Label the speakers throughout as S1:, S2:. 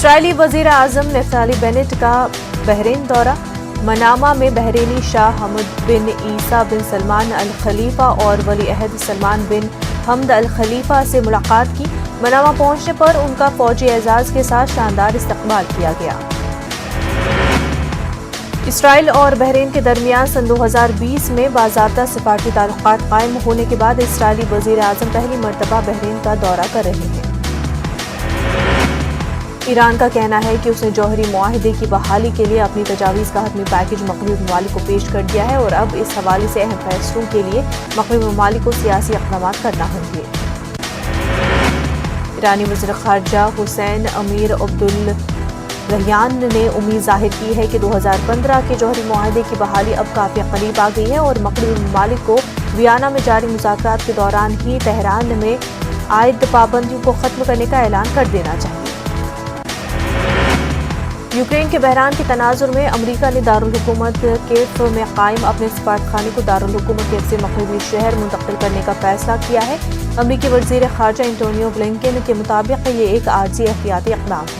S1: Israeli वजीर आजम Naftali Bennett का Bahrain दौरा। मनामा में बहरीनी शाह हमद बिन ईसा बिन सलमान अल खलीफा और वली अहद सलमान बिन हमद अल खलीफा से मुलाकात की। मनामा पहुंचने पर उनका फौजी एजाज के साथ शानदार इस्तकबाल किया गया। इसराइल और बहरीन के दरमियान सन 2020 में बाज़ाब्ता सिफारती ताल्लुकात कायम होने के बाद इसराइली वजीर आजम पहली मरतबा बहरीन का दौरा कर रहे हैं। ईरान का कहना है कि उसने जौहरी मुआहदे की बहाली के लिए अपनी तजावीज़ का हतमी पैकेज मग़रिबी ममालिक को पेश कर दिया है और अब इस हवाले से अहम फैसलों के लिए मग़रिबी ममालिक को सियासी इक़दाम करना होंगे। ईरानी वज़ीर ख़ारजा हुसैन अमीर अब्दुल्लाहियान ने उम्मीद जाहिर की है कि 2015 के जौहरी मुआहदे की बहाली अब काफ़ी करीब आ गई है और मग़रिबी ममालिक को वियना में जारी मुज़ाकरात के दौरान ही तेहरान में आयद पाबंदियों को ख़त्म करने का ऐलान कर देना चाहिए। यूक्रेन के बहरान के तनाजुर में अमरीका ने दारुल हुकूमत कीव में कायम अपने सफारतखाने को दारुल हुकूमत कीव से मग़रिबी शहर मुंतकिल करने का फैसला किया है। अमरीकी वज़ीर ख़ारजा एंटोनियो ब्लिंकन के मुताबिक ये एक आर्जी एहतियाती इक़दाम है।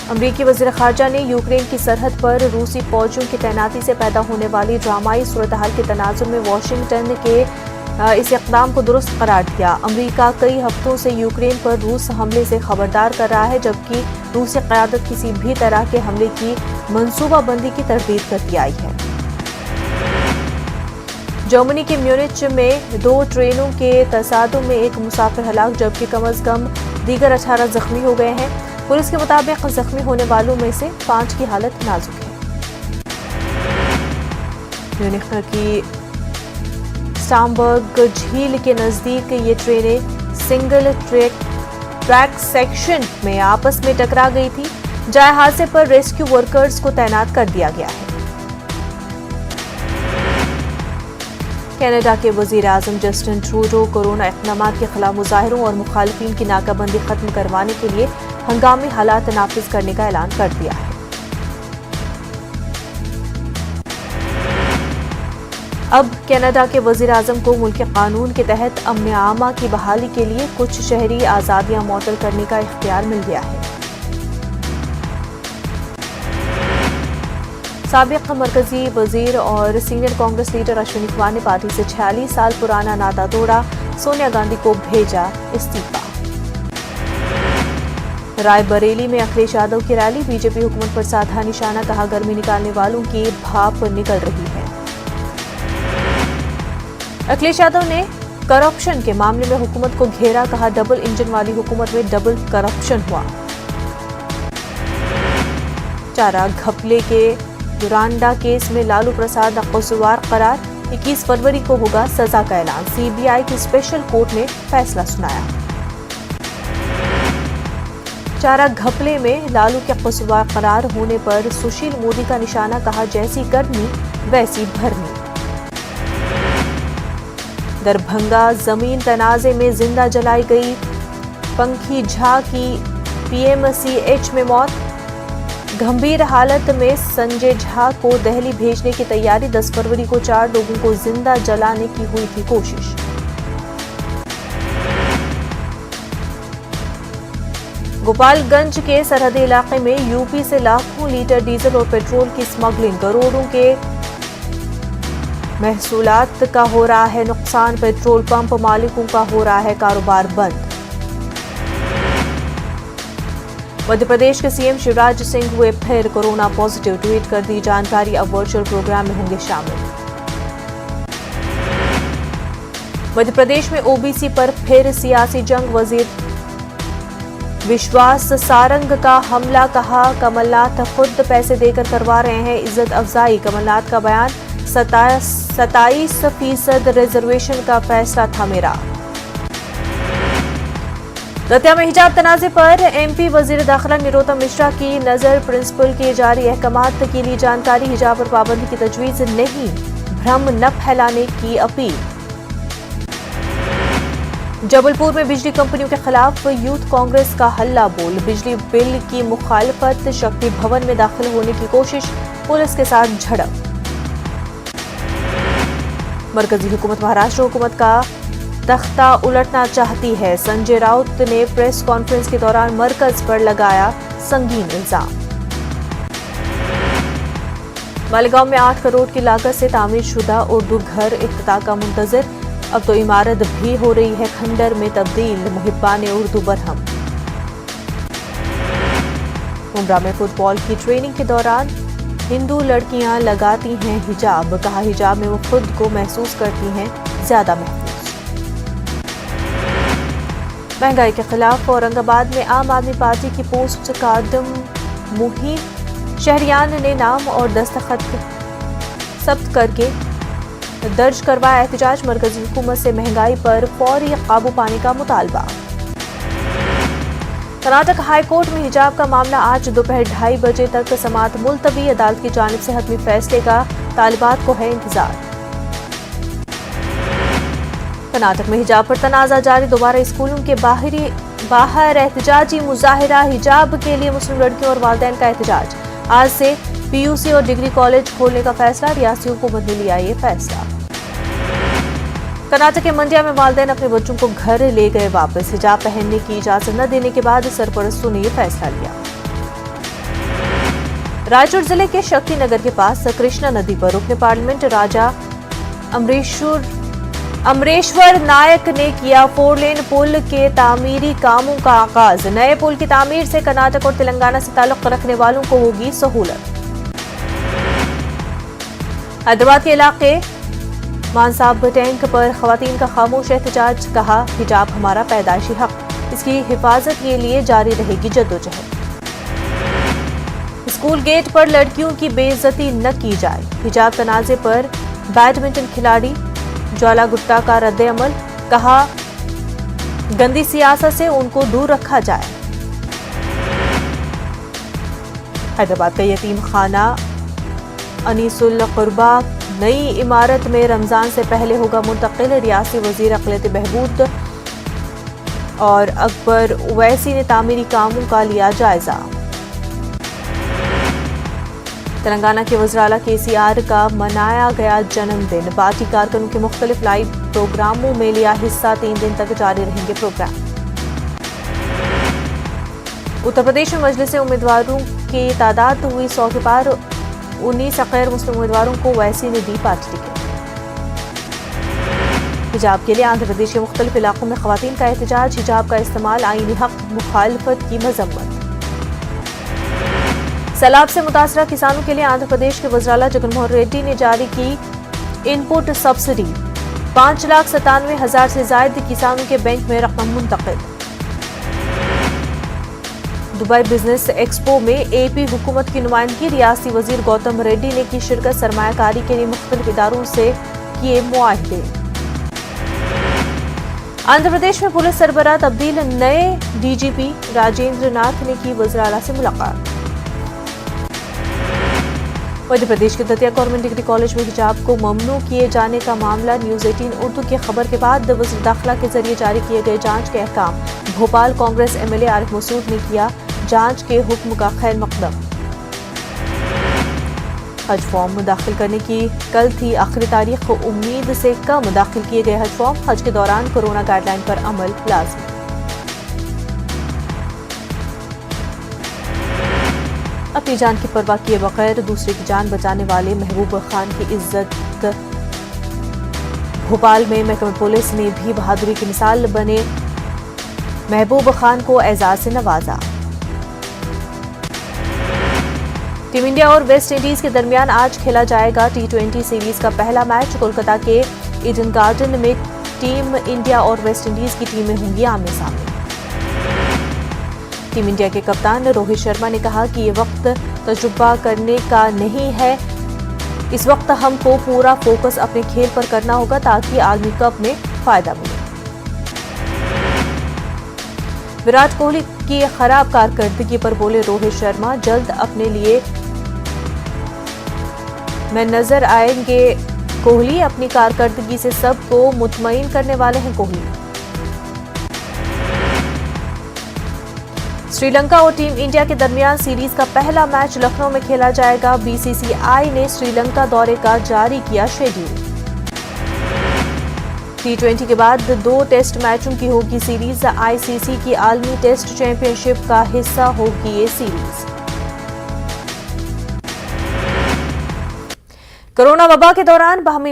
S1: अमरीकी वज़ीर ख़ारजा ने यूक्रेन की सरहद पर रूसी फौजियों की तैनाती से पैदा होने वाली ड्रामाई सूरत हाल के तनाजुर में वाशिंगटन के इस इक़दाम को दुरुस्त करार दिया। अमरीका कई हफ्तों से यूक्रेन पर रूस हमले से खबरदार कर रहा है, जबकि रूसी क़यादत किसी भी तरह के हमले की मनसूबाबंदी की तरदीद करती आई है। जर्मनी के म्यूनिच में 2 ट्रेनों के तसादुम में एक मुसाफिर हलाक जबकि कम अज कम दीगर 18 जख्मी हो गए हैं। पुलिस के मुताबिक जख्मी होने वालों में से 5 की हालत नाजुक है। म्यूनिख की स्टामबर्ग झील के नजदीक ये ट्रेनें सिंगल ट्रैक सेक्शन में आपस में टकरा गई थी, जहां हादसे पर रेस्क्यू वर्कर्स को तैनात कर दिया गया है। कनाडा के वजीर आजम जस्टिन ट्रूडो कोरोना इक़दामात के खिलाफ मुजाहिरों और मुखालिफिन की नाकाबंदी खत्म करवाने के लिए हंगामी हालात नाफिज करने का ऐलान कर दिया है। अब कनाडा के वज़ीर आज़म को मुल्क कानून के तहत अमन आमा की बहाली के लिए कुछ शहरी आज़ादियां मुअत्तल करने का इख्तियार मिल गया है। साबिक़ मरकजी वज़ीर और सीनियर कांग्रेस लीडर अश्विनी कुमार ने पार्टी से 46 साल पुराना नाता तोड़ा, सोनिया गांधी को भेजा इस्तीफा। रायबरेली में अखिलेश यादव की रैली, बीजेपी हुकूमत पर साधा निशाना, कहा गर्मी निकालने वालों की भाप निकल रही है। अखिलेश यादव ने करप्शन के मामले में हुकूमत को घेरा, कहा डबल इंजन वाली हुकूमत में डबल करप्शन हुआ। चारा घपले के दुरांडा केस में लालू प्रसाद कसूरवार करार, 21 फरवरी को होगा सजा का ऐलान, सीबीआई की स्पेशल कोर्ट ने फैसला सुनाया। चारा घपले में लालू के कसूरवार करार होने पर सुशील मोदी का निशाना, कहा जैसी करनी वैसी भरनी। दरभंगा जमीन तनाजे में जिंदा जलाई गई पंखी झा की पीएमसीएच में मौत, गंभीर हालत में संजय झा को दिल्ली भेजने की तैयारी, 10 फरवरी को 4 लोगों को जिंदा जलाने की हुई थी कोशिश। गोपालगंज के सरहदी इलाके में यूपी से लाखों लीटर डीजल और पेट्रोल की स्मगलिंग, करोड़ों के महसूलात का हो रहा है नुकसान, पेट्रोल पंप मालिकों का हो रहा है कारोबार बंद। मध्य प्रदेश के सीएम शिवराज सिंह हुए फिर कोरोना पॉजिटिव, ट्वीट कर दी जानकारी, अब वर्चुअल प्रोग्राम में होंगे शामिल। मध्य प्रदेश में ओबीसी पर फिर सियासी जंग, वजीर विश्वास सारंग का हमला, कहा कमलनाथ खुद पैसे देकर करवा रहे हैं इज्जत अफजाई, कमलनाथ का बयान, 27% रिजर्वेशन का फैसला था मेरा। दतिया में हिजाब तनाजे पर एमपी वजीर दाखिला निरोत्तम मिश्रा की नजर, प्रिंसिपल के जारी अहकामात के लिए जानकारी, हिजाब पर पाबंदी की तजवीज नहीं, भ्रम न फैलाने की अपील। जबलपुर में बिजली कंपनियों के खिलाफ यूथ कांग्रेस का हल्ला बोल, बिजली बिल की मुखालफत, शक्ति भवन में दाखिल होने की कोशिश, पुलिस के साथ झड़प। मरकजी हुकूमत महाराष्ट्र हुकूमत का तख्ता उलटना चाहती है। संजय राउत ने प्रेस कॉन्फ्रेंस के दौरान मरकज पर लगाया संगीन इल्जाम। मालेगांव में 8 करोड़ की लागत से तामीर शुदा उर्दू घर इफ्तिताह का मुंतजर। अब तो इमारत भी हो रही है खंडर में तब्दील। मुहिब्बान उर्दू बरहम। मुंब्रा में फुटबॉल की ट्रेनिंग के दौरान हिंदू लड़कियां लगाती हैं हिजाब। कहा हिजाब में वो खुद को महसूस करती हैं ज्यादा महफूज। महंगाई के खिलाफ औरंगाबाद में आम आदमी पार्टी की पोस्ट कादम मुहिम शहरियान ने नाम और दस्तखत जब्त करके दर्ज करवाया एहतजाज। मरकजी हुकूमत से महंगाई पर फौरी काबू पाने का मुतालबा। कर्नाटक हाई कोर्ट में हिजाब का मामला आज दोपहर 2:30 बजे तक समाअत मुलतवी। अदालत की जानिब से हतमी फैसले का तालिबात को है इंतजार। कर्नाटक में हिजाब पर तनाजा जारी। दोबारा स्कूलों के बाहर एहतजाजी मुजाहिरा। हिजाब के लिए मुस्लिम लड़कियों और वालिदैन का एहतजाज। आज से पीयूसी और डिग्री कॉलेज खोलने का फैसला। रियासती हुकूमत ने लिया ये फैसला। कर्नाटक के मंडिया में वालिदैन अपने बच्चों को घर ले गए वापस। हिजाब पहनने की इजाजत न देने के बाद सरपरस्तों ने यह फैसला लिया। रायचूर जिले के शक्ति नगर के पास कृष्णा नदी पर रुकने पार्लियामेंट राजा अमरेश्वर नायक ने किया 4 लेन पुल के तामीरी कामों का आगाज। नए पुल की तामीर से कर्नाटक और तेलंगाना से ताल्लुक रखने वालों को होगी सहूलत। हैदराबाद के इलाके मानसाब टैंक पर खवातीन का खामोश एहतजाज। कहा हिजाब हमारा पैदाइशी हक, इसकी हिफाजत के लिए जारी रहेगी जद्दोजहद। स्कूल गेट पर लड़कियों की बेइज्जती न की जाए। हिजाब तनाजे पर बैडमिंटन खिलाड़ी ज्वाला गुट्टा का रद्द-ए-अमल। कहा गंदी सियासत से उनको दूर रखा जाए। हैदराबाद का यतीम खाना अनीसुल कुर्बा नई इमारत में रमजान से पहले होगा मुंतकिल। रियासी वजीर अक़लियत बहबूद और अकबर ओवैसी ने तामीरी कामों का लिया जायजा। तेलंगाना के वज़ीर-ए-आला KCR का मनाया गया जन्मदिन। पार्टी कारकुनों के मुख्तलिफ लाइव प्रोग्रामों में लिया हिस्सा। 3 दिन तक जारी रहेंगे प्रोग्राम। उत्तर प्रदेश में मजलिस उम्मीदवारों की तादाद हुई 100 के पार। 19 गैर मुस्लिम उम्मीदवारों को ओवैसी ने दी पार्टी टिकट। हिजाब के लिए आंध्र प्रदेश के मुख्तलिफ इलाकों में खवातीन का एहतजाज। हिजाब का इस्तेमाल आईनी हक, मुखालफत की मजम्मत। सैलाब से मुतासरा किसानों के लिए आंध्र प्रदेश के वज़ीर-ए-आला जगनमोहन रेड्डी ने जारी की इनपुट सब्सिडी। 5,97,000 से ज्यादा किसानों के बैंक में रकम मुंतकिल। दुबई बिजनेस एक्सपो में AP हुकूमत की नुमाइंदगी। रियासी वजीर गौतम रेड्डी ने की शिरकत। सरमायाकारी के लिए मुख्तलिफ इदारों से किए मुआहदे। आंध्र प्रदेश में पुलिस सरबराह तब्दील। नए DGP राजेंद्र नाथ ने की वज़ीर-ए-आला से मुलाकात। मध्य प्रदेश के दतिया गवर्नमेंट डिग्री कॉलेज में हिजाब को ममनू किए जाने का मामला। न्यूज 18 उर्दू की खबर के बाद वज़ीर दाखिला के जरिए जारी किए गए जांच के अहकाम। भोपाल कांग्रेस MLA आरिफ मसूद ने किया जांच के हुक्म का खैर मकदम। हज फॉर्म दाखिल करने की कल थी आखिरी तारीख। उम्मीद से कम दाखिल किए गए हज फॉर्म। हज के दौरान कोरोना गाइडलाइन पर अमल लाज़मी। अपनी जान की परवाह किए बगैर दूसरे की जान बचाने वाले महबूब खान की इज्जत। भोपाल में महकमा पुलिस ने भी बहादुरी की मिसाल बने महबूब खान को एजाज से नवाजा। टीम इंडिया और वेस्ट इंडीज के दरमियान आज खेला जाएगा T20 सीरीज का पहला मैच। कोलकाता के ईडन गार्डन में टीम इंडिया और वेस्ट इंडीज की टीमें होंगी आमने सामने। टीम इंडिया के कप्तान रोहित शर्मा ने कहा कि ये वक्त तजुर्बा करने का नहीं है। इस वक्त हमको पूरा फोकस अपने खेल पर करना होगा ताकि आलमी कप में फायदा मिले। विराट कोहली की खराब कारकर्दगी पर बोले रोहित शर्मा, जल्द अपने लिए में नजर आएंगे कोहली। अपनी कारकर्दगी से सबको मुतमईन करने वाले हैं कोहली। श्रीलंका और टीम इंडिया के दरमियान सीरीज का पहला मैच लखनऊ में खेला जाएगा। BCCI ने श्रीलंका दौरे का जारी किया शेड्यूल। T20 के बाद 2 टेस्ट मैचों की होगी सीरीज। आईसीसी की आलमी टेस्ट चैंपियनशिप का हिस्सा होगी ये सीरीज। कोरोना वबा के दौरान बाहमी